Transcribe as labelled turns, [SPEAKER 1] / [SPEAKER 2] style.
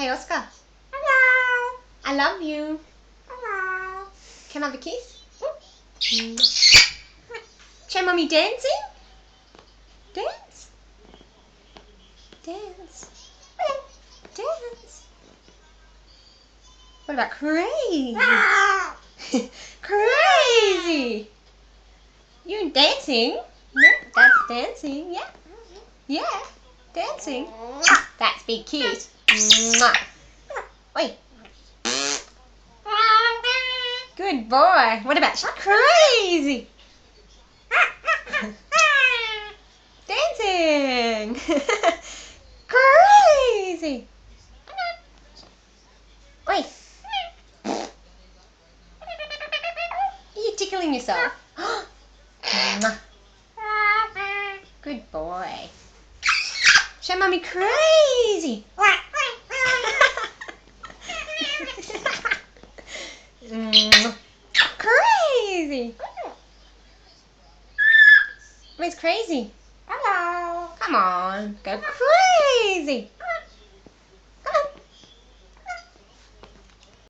[SPEAKER 1] Hey, Oscar.
[SPEAKER 2] Hello.
[SPEAKER 1] I love you.
[SPEAKER 2] Hello.
[SPEAKER 1] Can I have a kiss? Show Mummy dancing? Dance. Dance. Dance. What about crazy? Crazy. You dancing? Yeah, that's dancing. Yeah. Yeah. Dancing. That's big kiss. Mwah. Wait. Good boy. What about crazy? Dancing. Crazy. Wait. You're tickling yourself. Mwah. Good boy. Show Mummy crazy. Crazy. Where's crazy?
[SPEAKER 2] Hello.
[SPEAKER 1] Come on, go crazy.